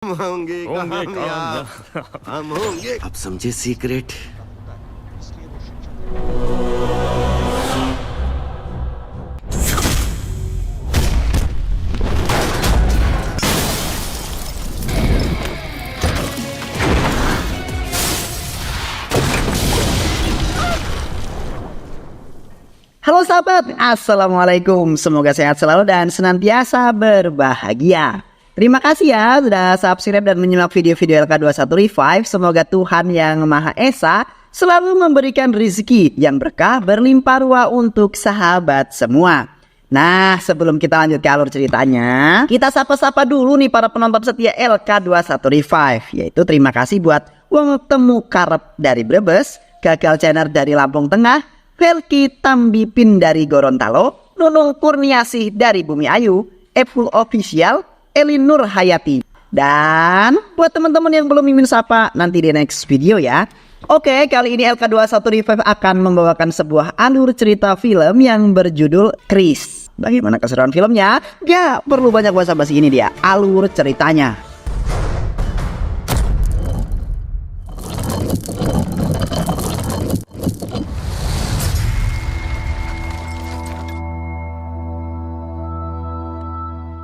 होंगे कामयाब हम होंगे। अब समझे secret. Halo sahabat, Assalamualaikum. Semoga sehat selalu dan senantiasa berbahagia. Terima kasih ya sudah subscribe dan menyimak video-video LK21 Revive. Semoga Tuhan Yang Maha Esa selalu memberikan rezeki yang berkah berlimpah ruah untuk sahabat semua. Nah, sebelum kita lanjut ke alur ceritanya, kita sapa-sapa dulu nih para penonton setia LK21 Revive. Yaitu terima kasih buat Wong Temu Karep dari Brebes, Gagal Channel dari Lampung Tengah, Velki Tambipin dari Gorontalo, Nunung Kurniasih dari Bumi Ayu, Epul Official, Elin Nur Hayati. Dan buat teman-teman yang belum mimin sapa, nanti di next video ya. Oke, kali ini LK21 Revive akan membawakan sebuah alur cerita film yang berjudul Chris. Bagaimana keseruan filmnya? Gak perlu banyak basa-basi, ini dia alur ceritanya.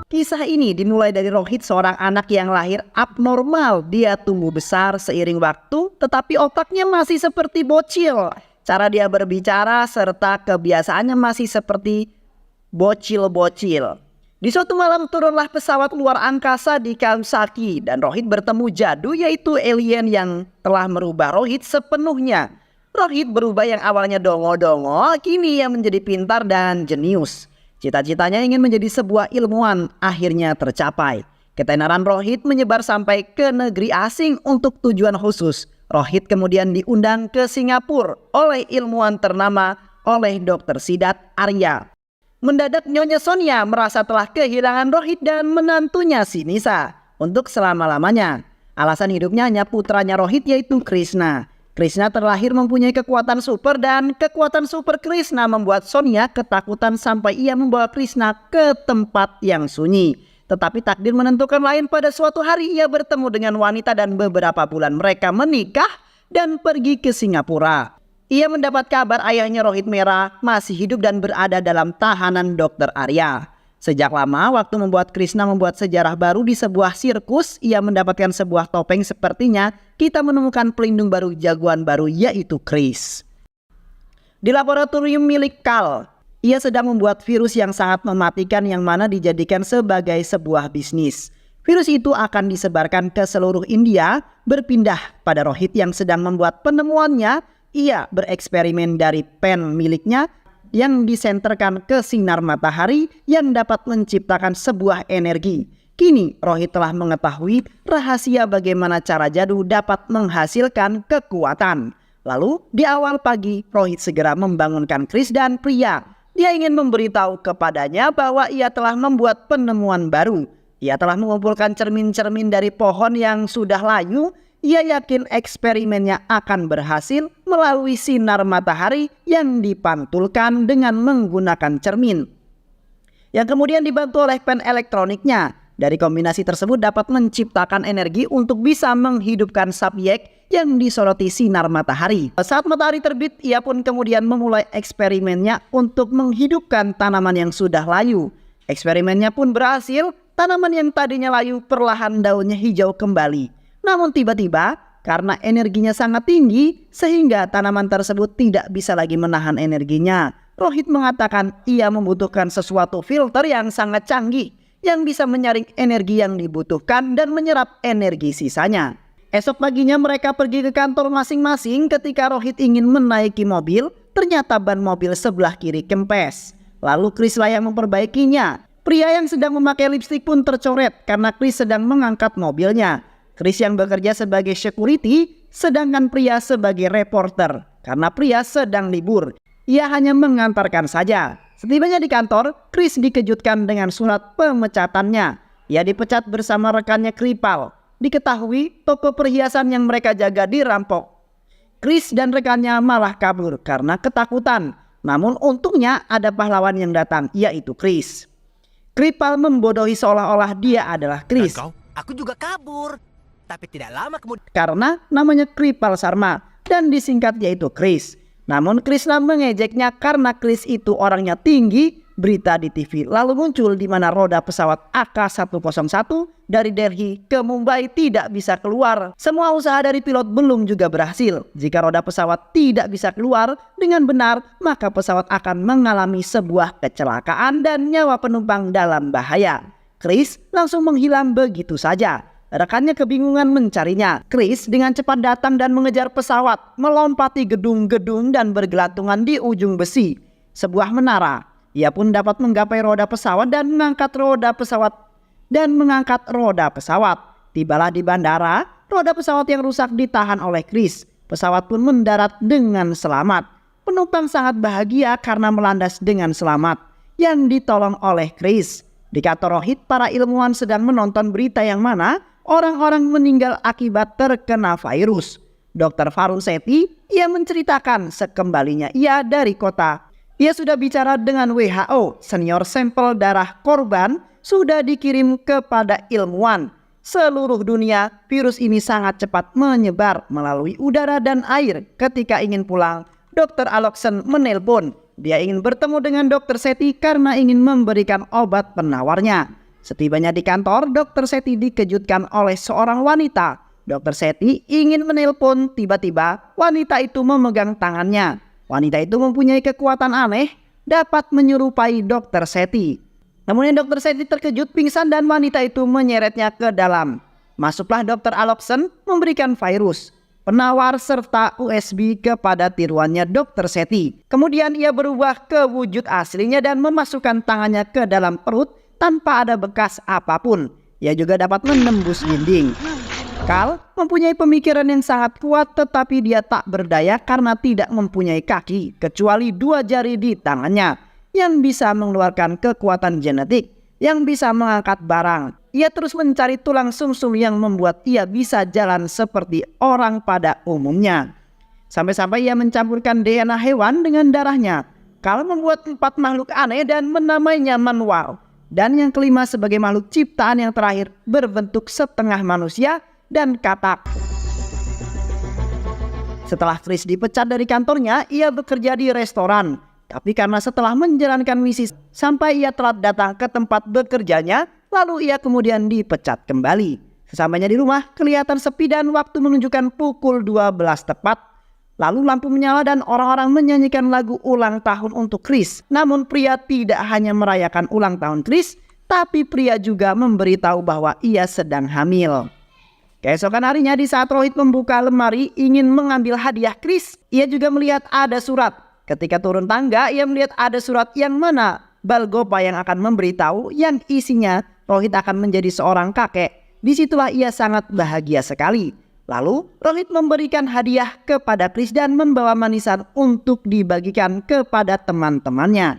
Kisah ini dimulai dari Rohit, seorang anak yang lahir abnormal. Dia tumbuh besar seiring waktu, tetapi otaknya masih seperti bocil. Cara dia berbicara serta kebiasaannya masih seperti bocil-bocil. Di suatu malam turunlah pesawat luar angkasa di Kawasaki dan Rohit bertemu Jadu, yaitu alien yang telah merubah Rohit sepenuhnya. Rohit berubah yang awalnya dongo-dongo, kini ia menjadi pintar dan jenius. Cita-citanya ingin menjadi sebuah ilmuwan akhirnya tercapai. Ketenaran Rohit menyebar sampai ke negeri asing untuk tujuan khusus. Rohit kemudian diundang ke Singapura oleh ilmuwan ternama, oleh Dr. Sidat Arya. Mendadak Nyonya Sonia merasa telah kehilangan Rohit dan menantunya si Nisa untuk selama-lamanya. Alasan hidupnya hanya putranya Rohit, yaitu Krishna. Krishna terlahir mempunyai kekuatan super dan kekuatan super Krishna membuat Sonia ketakutan sampai ia membawa Krishna ke tempat yang sunyi. Tetapi takdir menentukan lain, pada suatu hari ia bertemu dengan wanita dan beberapa bulan mereka menikah dan pergi ke Singapura. Ia mendapat kabar ayahnya Rohit Merah masih hidup dan berada dalam tahanan Dr. Arya. Sejak lama waktu membuat Krishna membuat sejarah baru di sebuah sirkus. Ia mendapatkan sebuah topeng, sepertinya kita menemukan pelindung baru, jagoan baru, yaitu Chris. Di laboratorium milik Carl, ia sedang membuat virus yang sangat mematikan yang mana dijadikan sebagai sebuah bisnis. Virus itu akan disebarkan ke seluruh India. Berpindah pada Rohit yang sedang membuat penemuannya. Ia bereksperimen dari pen miliknya yang disenterkan ke sinar matahari yang dapat menciptakan sebuah energi. Kini Rohit telah mengetahui rahasia bagaimana cara Jadu dapat menghasilkan kekuatan. Lalu di awal pagi Rohit segera membangunkan Chris dan Priya. Dia ingin memberitahu kepadanya bahwa ia telah membuat penemuan baru. Ia telah mengumpulkan cermin-cermin dari pohon yang sudah layu. Ia yakin eksperimennya akan berhasil melalui sinar matahari yang dipantulkan dengan menggunakan cermin, yang kemudian dibantu oleh pen elektroniknya. Dari kombinasi tersebut dapat menciptakan energi untuk bisa menghidupkan subjek yang disoroti sinar matahari. Saat matahari terbit, ia pun kemudian memulai eksperimennya untuk menghidupkan tanaman yang sudah layu. Eksperimennya pun berhasil, tanaman yang tadinya layu perlahan daunnya hijau kembali. Namun tiba-tiba karena energinya sangat tinggi sehingga tanaman tersebut tidak bisa lagi menahan energinya. Rohit mengatakan ia membutuhkan sesuatu filter yang sangat canggih yang bisa menyaring energi yang dibutuhkan dan menyerap energi sisanya. Esok paginya mereka pergi ke kantor masing-masing. Ketika Rohit ingin menaiki mobil, ternyata ban mobil sebelah kiri kempes. Lalu Chris lah yang memperbaikinya. Pria yang sedang memakai lipstik pun tercoret karena Chris sedang mengangkat mobilnya. Chris yang bekerja sebagai security, sedangkan Priya sebagai reporter. Karena Priya sedang libur, ia hanya mengantarkan saja. Setibanya di kantor, Chris dikejutkan dengan surat pemecatannya. Ia dipecat bersama rekannya Kripal. Diketahui toko perhiasan yang mereka jaga dirampok. Chris dan rekannya malah kabur karena ketakutan. Namun untungnya ada pahlawan yang datang, yaitu Chris. Kripal membodohi seolah-olah dia adalah Chris. Aku juga kabur. Tapi tidak lama kemudian... Karena namanya Kripal Sharma dan disingkat yaitu Kris. Namun Krishna mengejeknya karena Kris itu orangnya tinggi. Berita di TV lalu muncul di mana roda pesawat AK-101 dari Delhi ke Mumbai tidak bisa keluar. Semua usaha dari pilot belum juga berhasil. Jika roda pesawat tidak bisa keluar dengan benar, maka pesawat akan mengalami sebuah kecelakaan dan nyawa penumpang dalam bahaya. Kris langsung menghilang begitu saja. Rekannya kebingungan mencarinya. Kris dengan cepat datang dan mengejar pesawat, melompati gedung-gedung dan bergelantungan di ujung besi sebuah menara. Ia pun dapat menggapai roda pesawat dan mengangkat roda pesawat. Tibalah di bandara, roda pesawat yang rusak ditahan oleh Kris. Pesawat pun mendarat dengan selamat. Penumpang sangat bahagia karena melandas dengan selamat yang ditolong oleh Kris. Di kantor Rohit, para ilmuwan sedang menonton berita yang mana orang-orang meninggal akibat terkena virus. Dr. Varun Sethi, ia menceritakan sekembalinya ia dari kota. Ia sudah bicara dengan WHO, senior sampel darah korban sudah dikirim kepada ilmuwan. Seluruh dunia, virus ini sangat cepat menyebar melalui udara dan air. Ketika ingin pulang, Dr. Aloksen menelpon. Dia ingin bertemu dengan Dr. Sethi karena ingin memberikan obat penawarnya. Setibanya di kantor, Dr. Sethi dikejutkan oleh seorang wanita. Dr. Sethi ingin menelpon, tiba-tiba wanita itu memegang tangannya. Wanita itu mempunyai kekuatan aneh, dapat menyerupai Dr. Sethi. Namun Dr. Sethi terkejut, pingsan dan wanita itu menyeretnya ke dalam. Masuklah Dr. Aloksen memberikan virus, penawar serta USB kepada tiruannya Dr. Sethi. Kemudian ia berubah ke wujud aslinya dan memasukkan tangannya ke dalam perut tanpa ada bekas apapun. Ia juga dapat menembus dinding. Carl mempunyai pemikiran yang sangat kuat, tetapi dia tak berdaya karena tidak mempunyai kaki kecuali 2 jari di tangannya yang bisa mengeluarkan kekuatan genetik, yang bisa mengangkat barang. Ia terus mencari tulang sumsum yang membuat ia bisa jalan seperti orang pada umumnya. Sampai-sampai ia mencampurkan DNA hewan dengan darahnya. Carl membuat 4 makhluk aneh dan menamainya manual. Dan yang kelima sebagai makhluk ciptaan yang terakhir berbentuk setengah manusia dan katak. Setelah Kris dipecat dari kantornya, ia bekerja di restoran. Tapi karena setelah menjalankan misi sampai ia telat datang ke tempat bekerjanya, lalu ia kemudian dipecat kembali. Sesampainya di rumah, kelihatan sepi dan waktu menunjukkan pukul 12 tepat. Lalu lampu menyala dan orang-orang menyanyikan lagu ulang tahun untuk Kris. Namun pria tidak hanya merayakan ulang tahun Kris, tapi pria juga memberitahu bahwa ia sedang hamil. Keesokan harinya di saat Rohit membuka lemari ingin mengambil hadiah Kris, ia juga melihat ada surat. Ketika turun tangga, ia melihat ada surat yang mana Balgopa yang akan memberitahu yang isinya Rohit akan menjadi seorang kakek. Disitulah ia sangat bahagia sekali. Lalu Rohit memberikan hadiah kepada Kris dan membawa manisan untuk dibagikan kepada teman-temannya.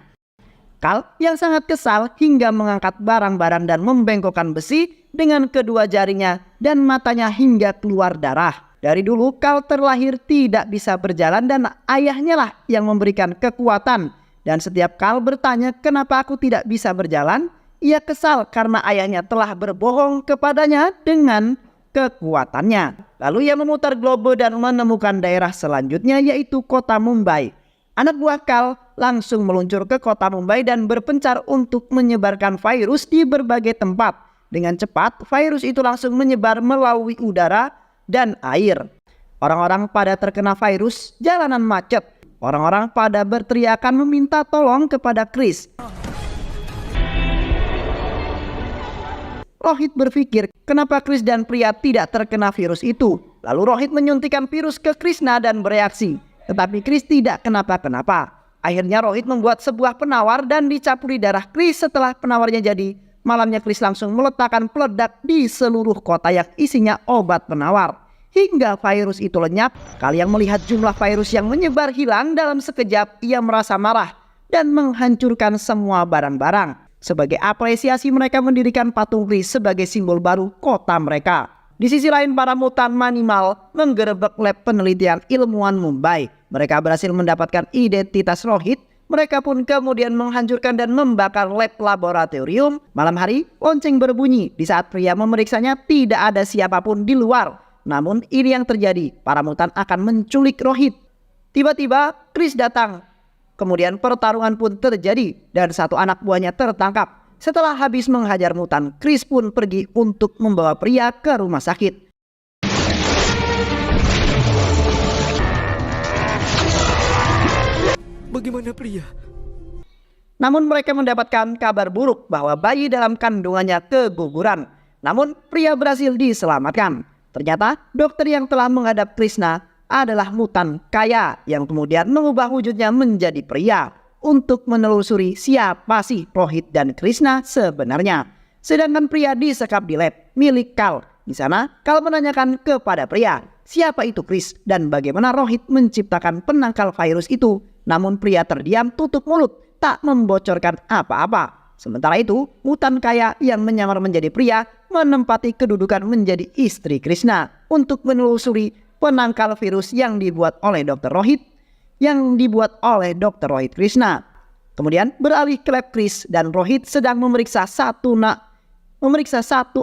Carl yang sangat kesal hingga mengangkat barang-barang dan membengkokkan besi dengan kedua jarinya dan matanya hingga keluar darah. Dari dulu Carl terlahir tidak bisa berjalan dan ayahnya lah yang memberikan kekuatan. Dan setiap Carl bertanya kenapa aku tidak bisa berjalan, ia kesal karena ayahnya telah berbohong kepadanya dengan kekuatannya. Lalu ia memutar globe dan menemukan daerah selanjutnya yaitu kota Mumbai. Anak buah Carl langsung meluncur ke kota Mumbai dan berpencar untuk menyebarkan virus di berbagai tempat. Dengan cepat, virus itu langsung menyebar melalui udara dan air. Orang-orang pada terkena virus, jalanan macet. Orang-orang pada berteriakan meminta tolong kepada Kris. Rohit berpikir kenapa Kris dan pria tidak terkena virus itu. Lalu Rohit menyuntikkan virus ke Krishna dan bereaksi. Tetapi Kris tidak kenapa-kenapa. Akhirnya Rohit membuat sebuah penawar dan dicapuri darah Kris. Setelah penawarnya jadi, malamnya Kris langsung meletakkan peledak di seluruh kota yang isinya obat penawar. Hingga virus itu lenyap. Kalian melihat jumlah virus yang menyebar hilang dalam sekejap, ia merasa marah dan menghancurkan semua barang-barang. Sebagai apresiasi mereka mendirikan patung Kris sebagai simbol baru kota mereka. Di sisi lain para mutan manimal menggerebek lab penelitian ilmuwan Mumbai. Mereka berhasil mendapatkan identitas Rohit Mereka pun kemudian menghancurkan dan membakar lab laboratorium. Malam hari, lonceng berbunyi. Di saat pria memeriksanya, tidak ada siapapun di luar. Namun ini yang terjadi, para mutan akan menculik Rohit. Tiba-tiba Chris datang. Kemudian pertarungan pun terjadi dan satu anak buahnya tertangkap. Setelah habis menghajar mutan, Chris pun pergi untuk membawa pria ke rumah sakit. Bagaimana pria? Namun mereka mendapatkan kabar buruk bahwa bayi dalam kandungannya keguguran. Namun pria berhasil diselamatkan. Ternyata dokter yang telah menghadap Krishna adalah mutan kaya yang kemudian mengubah wujudnya menjadi pria untuk menelusuri siapa sih Rohit dan Krishna sebenarnya. Sedangkan pria disekap di lab milik Kal. Di sana Kal menanyakan kepada pria siapa itu Chris dan bagaimana Rohit menciptakan penangkal virus itu. Namun pria terdiam tutup mulut, tak membocorkan apa-apa. Sementara itu, mutan kaya yang menyamar menjadi pria menempati kedudukan menjadi istri Krishna untuk menelusuri penangkal virus yang dibuat oleh Dr. Rohit Krishna. Kemudian beralih ke lab Chris dan Rohit sedang memeriksa satu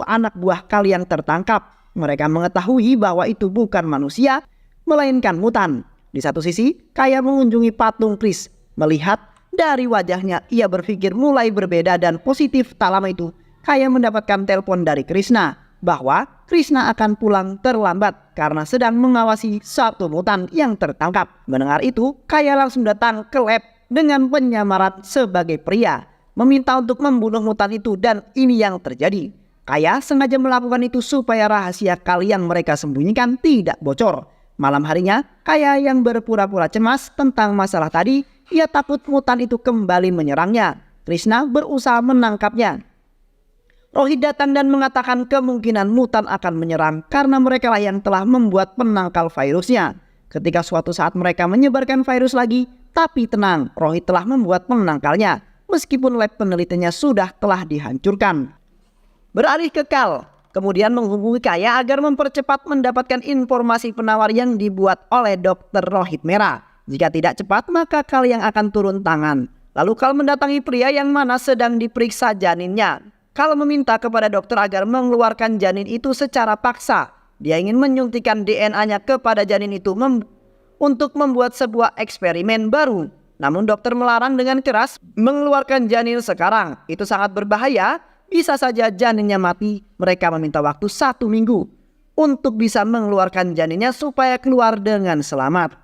anak buah Kal yang tertangkap. Mereka mengetahui bahwa itu bukan manusia, melainkan mutan. Di satu sisi, Kaya mengunjungi patung Chris. Melihat dari wajahnya, ia berpikir mulai berbeda dan positif. Tak lama itu, Kaya mendapatkan telepon dari Krishna bahwa Krishna akan pulang terlambat karena sedang mengawasi satu mutan yang tertangkap. Mendengar itu, Kaya langsung datang ke lab dengan penyamaran sebagai pria, meminta untuk membunuh mutan itu dan ini yang terjadi. Kaya sengaja melakukan itu supaya rahasia Kal yang mereka sembunyikan tidak bocor. Malam harinya, Kaya yang berpura-pura cemas tentang masalah tadi, ia takut mutan itu kembali menyerangnya. Krishna berusaha menangkapnya. Rohit datang dan mengatakan kemungkinan mutan akan menyerang karena mereka lah yang telah membuat penangkal virusnya. Ketika suatu saat mereka menyebarkan virus lagi, tapi tenang, Rohit telah membuat penangkalnya, meskipun lab penelitiannya sudah telah dihancurkan. Beralih ke Kal. Kemudian menghubungi Kaya agar mempercepat mendapatkan informasi penawar yang dibuat oleh Dr. Rohit Merah. Jika tidak cepat, maka Kal yang akan turun tangan. Lalu Kal mendatangi pria yang mana sedang diperiksa janinnya. Kal meminta kepada dokter agar mengeluarkan janin itu secara paksa. Dia ingin menyuntikkan DNA-nya kepada janin itu untuk membuat sebuah eksperimen baru. Namun dokter melarang dengan keras mengeluarkan janin sekarang. Itu sangat berbahaya. Bisa saja janinnya mati. Mereka meminta waktu 1 minggu untuk bisa mengeluarkan janinnya supaya keluar dengan selamat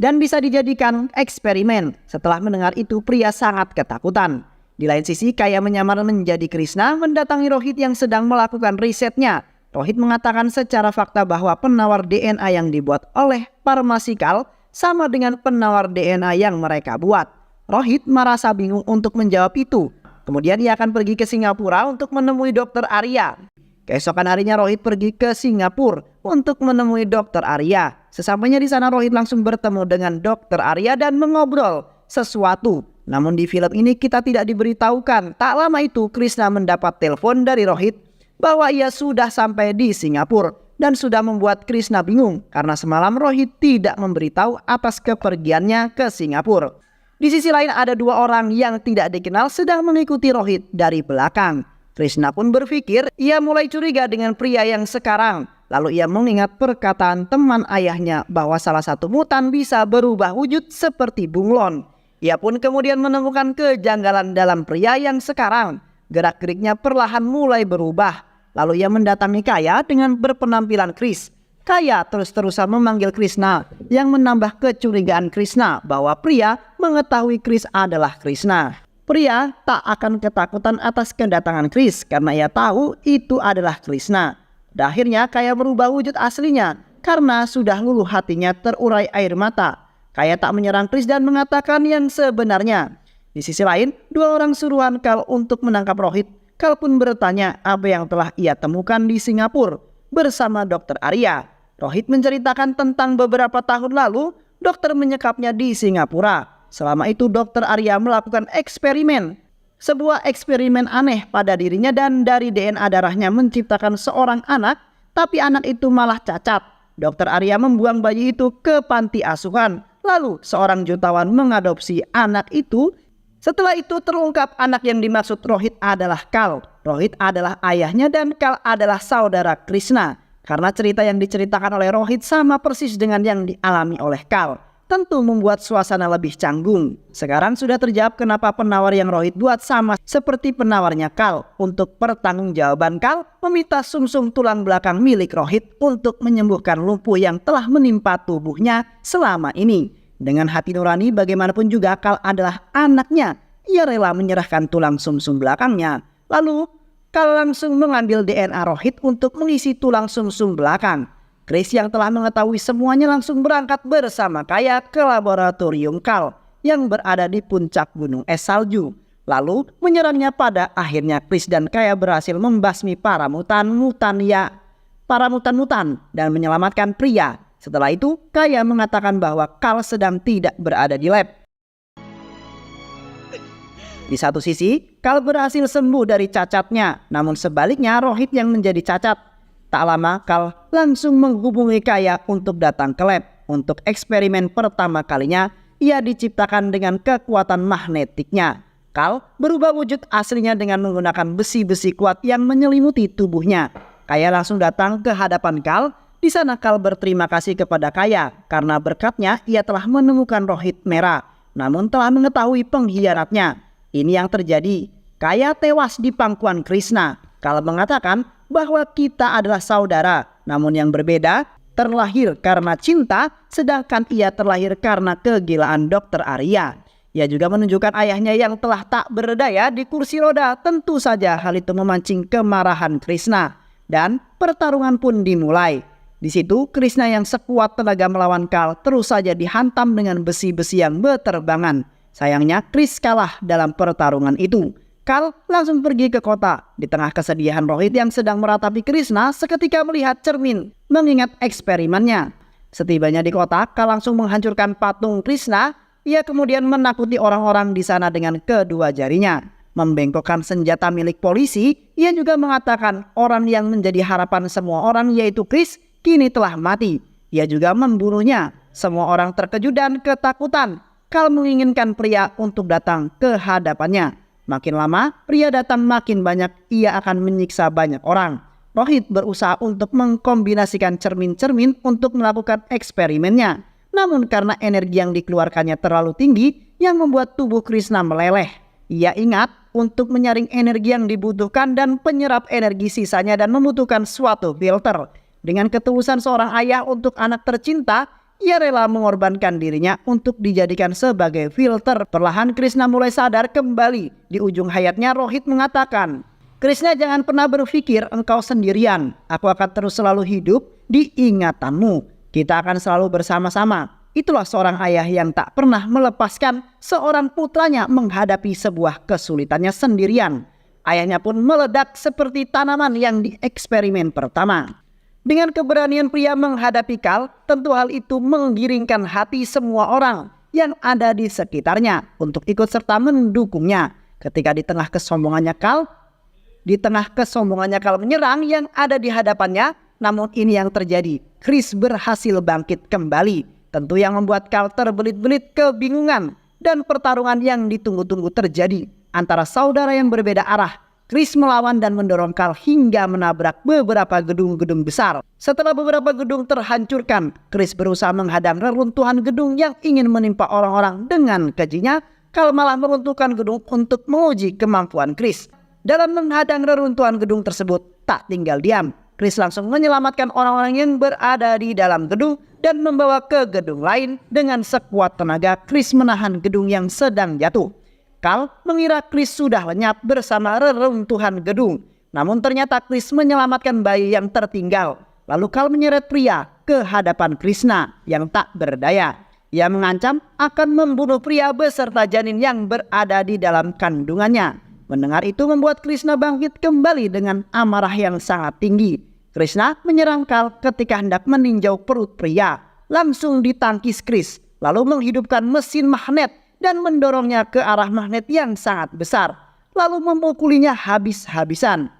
dan bisa dijadikan eksperimen. Setelah mendengar itu, pria sangat ketakutan. Di lain sisi, Kaya menyamar menjadi Krishna mendatangi Rohit yang sedang melakukan risetnya. Rohit mengatakan secara fakta bahwa penawar DNA yang dibuat oleh farmasi Kal sama dengan penawar DNA yang mereka buat. Rohit merasa bingung untuk menjawab itu. Kemudian ia akan pergi ke Singapura untuk menemui Dr. Arya. Keesokan harinya Rohit pergi ke Singapura untuk menemui Dr. Arya. Sesampainya di sana Rohit langsung bertemu dengan Dr. Arya dan mengobrol sesuatu. Namun di film ini kita tidak diberitahukan. Tak lama itu Krishna mendapat telepon dari Rohit bahwa ia sudah sampai di Singapura dan sudah membuat Krishna bingung karena semalam Rohit tidak memberitahu atas kepergiannya ke Singapura. Di sisi lain ada 2 orang yang tidak dikenal sedang mengikuti Rohit dari belakang. Krishna pun berpikir ia mulai curiga dengan pria yang sekarang. Lalu ia mengingat perkataan teman ayahnya bahwa salah satu mutan bisa berubah wujud seperti bunglon. Ia pun kemudian menemukan kejanggalan dalam pria yang sekarang. Gerak-geriknya perlahan mulai berubah. Lalu ia mendatangi Kaya dengan berpenampilan Chris. Kaya terus-terusan memanggil Krishna yang menambah kecurigaan Krishna bahwa pria mengetahui Chris adalah Krishna. Pria tak akan ketakutan atas kedatangan Chris karena ia tahu itu adalah Krishna. Dan akhirnya Kaya berubah wujud aslinya karena sudah luluh hatinya terurai air mata. Kaya tak menyerang Chris dan mengatakan yang sebenarnya. Di sisi lain, 2 orang suruhan Kal untuk menangkap Rohit. Kal pun bertanya apa yang telah ia temukan di Singapura bersama Dr. Arya. Rohit menceritakan tentang beberapa tahun lalu dokter menyekapnya di Singapura. Selama itu Dr. Arya melakukan eksperimen. Sebuah eksperimen aneh pada dirinya dan dari DNA darahnya menciptakan seorang anak, tapi anak itu malah cacat. Dr. Arya membuang bayi itu ke panti asuhan. Lalu seorang jutawan mengadopsi anak itu. Setelah itu terungkap anak yang dimaksud Rohit adalah Kal. Rohit adalah ayahnya dan Kal adalah saudara Krishna. Karena cerita yang diceritakan oleh Rohit sama persis dengan yang dialami oleh Kal, tentu membuat suasana lebih canggung. Sekarang sudah terjawab kenapa penawar yang Rohit buat sama seperti penawarnya Kal. Untuk pertanggungjawaban Kal meminta sumsum tulang belakang milik Rohit untuk menyembuhkan lumpuh yang telah menimpa tubuhnya selama ini. Dengan hati nurani bagaimanapun juga Kal adalah anaknya. Ia rela menyerahkan tulang sumsum belakangnya. Lalu Kal langsung mengambil DNA Rohit untuk mengisi tulang sumsum belakang. Chris yang telah mengetahui semuanya langsung berangkat bersama Kaya ke laboratorium Kal yang berada di puncak gunung es salju. Lalu menyerangnya. Pada akhirnya Chris dan Kaya berhasil membasmi para mutan-mutan dan menyelamatkan pria. Setelah itu, Kaya mengatakan bahwa Kal sedang tidak berada di lab. Di satu sisi, Kal berhasil sembuh dari cacatnya, namun sebaliknya Rohit yang menjadi cacat. Tak lama, Kal langsung menghubungi Kaya untuk datang ke lab. Untuk eksperimen pertama kalinya, ia diciptakan dengan kekuatan magnetiknya. Kal berubah wujud aslinya dengan menggunakan besi-besi kuat yang menyelimuti tubuhnya. Kaya langsung datang ke hadapan Kal. Di sana Kal berterima kasih kepada Kaya karena berkatnya ia telah menemukan Rohit merah, namun telah mengetahui pengkhianatnya. Ini yang terjadi. Kaya tewas di pangkuan Krishna. Kal mengatakan bahwa kita adalah saudara, namun yang berbeda, terlahir karena cinta, sedangkan ia terlahir karena kegilaan Dr. Arya. Ia juga menunjukkan ayahnya yang telah tak berdaya di kursi roda. Tentu saja hal itu memancing kemarahan Krishna dan pertarungan pun dimulai. Di situ Krishna yang sekuat tenaga melawan Kal terus saja dihantam dengan besi-besi yang berterbangan. Sayangnya Chris kalah dalam pertarungan itu. Kal langsung pergi ke kota. Di tengah kesedihan Rohit yang sedang meratapi Krishna seketika melihat cermin mengingat eksperimennya. Setibanya di kota, Kal langsung menghancurkan patung Krishna. Ia kemudian menakuti orang-orang di sana dengan kedua jarinya. Membengkokkan senjata milik polisi, ia juga mengatakan orang yang menjadi harapan semua orang yaitu Chris kini telah mati. Ia juga membunuhnya. Semua orang terkejut dan ketakutan. Kal menginginkan pria untuk datang ke hadapannya. Makin lama pria datang makin banyak, ia akan menyiksa banyak orang. Rohit berusaha untuk mengkombinasikan cermin-cermin untuk melakukan eksperimennya. Namun karena energi yang dikeluarkannya terlalu tinggi yang membuat tubuh Krishna meleleh. Ia ingat untuk menyaring energi yang dibutuhkan dan penyerap energi sisanya dan membutuhkan suatu filter. Dengan ketulusan seorang ayah untuk anak tercinta, ia rela mengorbankan dirinya untuk dijadikan sebagai filter. Perlahan Krishna mulai sadar kembali. Di ujung hayatnya Rohit mengatakan, Krishna, jangan pernah berpikir engkau sendirian. Aku akan terus selalu hidup di ingatanmu. Kita akan selalu bersama-sama. Itulah seorang ayah yang tak pernah melepaskan seorang putranya menghadapi sebuah kesulitannya sendirian. Ayahnya pun meledak seperti tanaman yang di eksperimen pertama. Dengan keberanian pria menghadapi Kal, tentu hal itu menggiringkan hati semua orang yang ada di sekitarnya untuk ikut serta mendukungnya. Ketika di tengah kesombongannya Kal menyerang yang ada di hadapannya, namun ini yang terjadi. Chris berhasil bangkit kembali, tentu yang membuat Kal terbelit-belit kebingungan dan pertarungan yang ditunggu-tunggu terjadi antara saudara yang berbeda arah. Chris melawan dan mendorong Kal hingga menabrak beberapa gedung-gedung besar. Setelah beberapa gedung terhancurkan, Chris berusaha menghadang reruntuhan gedung yang ingin menimpa orang-orang. Dengan kejinya, Kal malah meruntuhkan gedung untuk menguji kemampuan Chris. Dalam menghadang reruntuhan gedung tersebut, tak tinggal diam. Chris langsung menyelamatkan orang-orang yang berada di dalam gedung dan membawa ke gedung lain. Dengan sekuat tenaga, Chris menahan gedung yang sedang jatuh. Kal mengira Chris sudah lenyap bersama reruntuhan gedung. Namun ternyata Chris menyelamatkan bayi yang tertinggal. Lalu Kal menyeret pria ke hadapan Krishna yang tak berdaya. Ia mengancam akan membunuh pria beserta janin yang berada di dalam kandungannya. Mendengar itu membuat Krishna bangkit kembali dengan amarah yang sangat tinggi. Krishna menyerang Kal ketika hendak meninjau perut pria. Langsung ditangkis Chris, lalu menghidupkan mesin magnet dan mendorongnya ke arah magnet yang sangat besar, lalu memukulinya habis-habisan.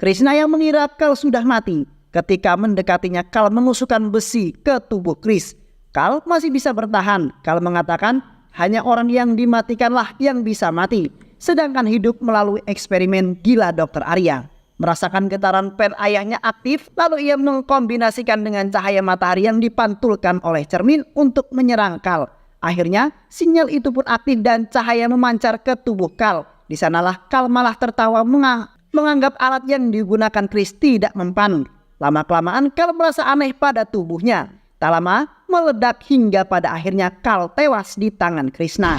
Krishna yang mengira Kal sudah mati. Ketika mendekatinya, Kal menusukkan besi ke tubuh Chris. Kal masih bisa bertahan. Kal mengatakan hanya orang yang dimatikanlah yang bisa mati. Sedangkan hidup melalui eksperimen gila Dr. Arya. Merasakan getaran pen ayahnya aktif, lalu ia mengkombinasikan dengan cahaya matahari yang dipantulkan oleh cermin untuk menyerang Kal. Akhirnya sinyal itu pun aktif dan cahaya memancar ke tubuh Kal. Di sanalah Kal malah tertawa menganggap alat yang digunakan Chris tidak mempan. Lama-kelamaan Kal merasa aneh pada tubuhnya. Tak lama meledak hingga pada akhirnya Kal tewas di tangan Krishna.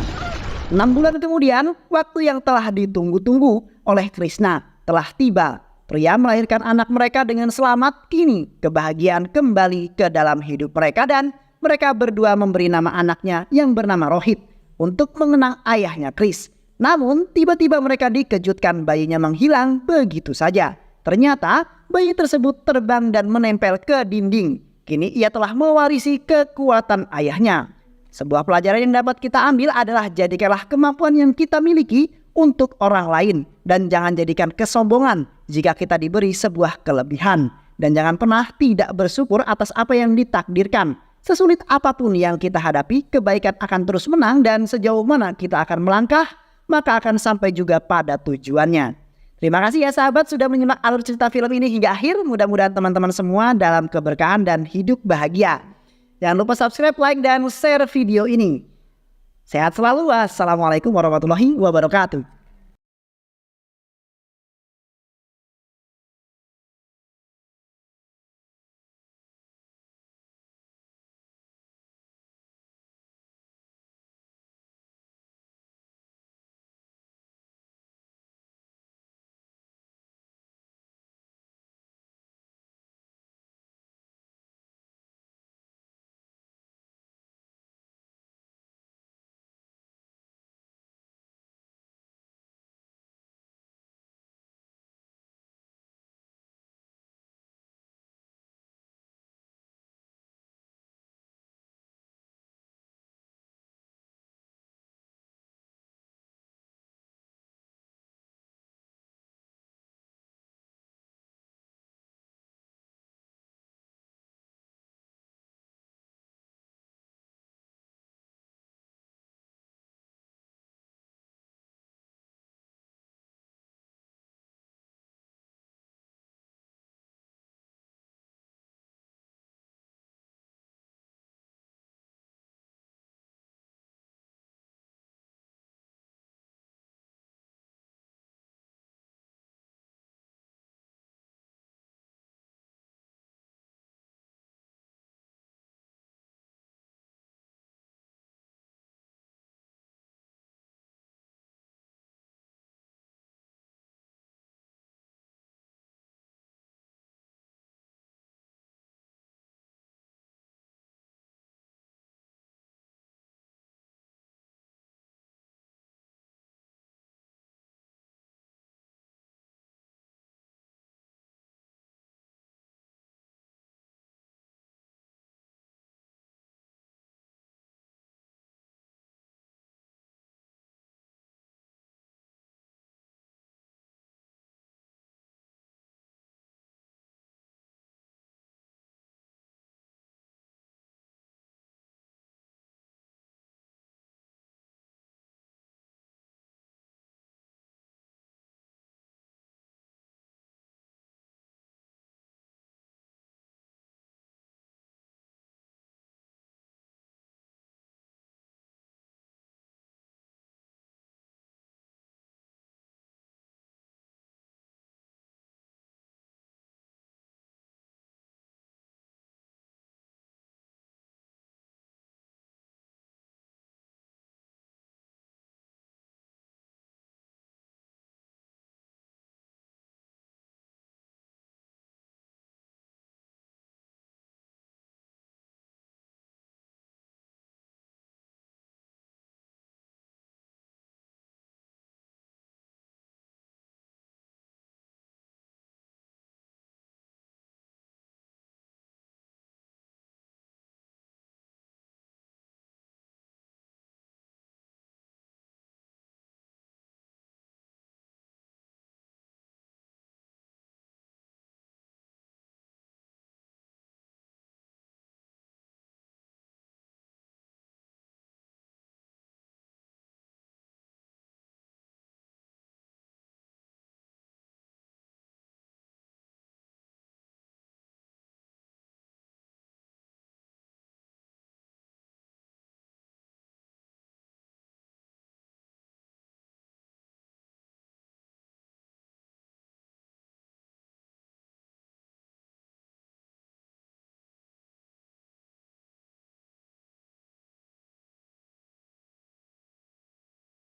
6 bulan kemudian, waktu yang telah ditunggu-tunggu oleh Krishna telah tiba. Pria melahirkan anak mereka dengan selamat. Kini kebahagiaan kembali ke dalam hidup mereka dan mereka berdua memberi nama anaknya yang bernama Rohit untuk mengenang ayahnya Chris. Namun tiba-tiba mereka dikejutkan bayinya menghilang begitu saja. Ternyata bayi tersebut terbang dan menempel ke dinding. Kini ia telah mewarisi kekuatan ayahnya. Sebuah pelajaran yang dapat kita ambil adalah jadikanlah kemampuan yang kita miliki untuk orang lain. Dan jangan jadikan kesombongan jika kita diberi sebuah kelebihan. Dan jangan pernah tidak bersyukur atas apa yang ditakdirkan. Sesulit apapun yang kita hadapi, kebaikan akan terus menang dan sejauh mana kita akan melangkah, maka akan sampai juga pada tujuannya. Terima kasih ya sahabat sudah menyimak alur cerita film ini hingga akhir. Mudah-mudahan teman-teman semua dalam keberkahan dan hidup bahagia. Jangan lupa subscribe, like, dan share video ini. Sehat selalu. Wassalamualaikum warahmatullahi wabarakatuh.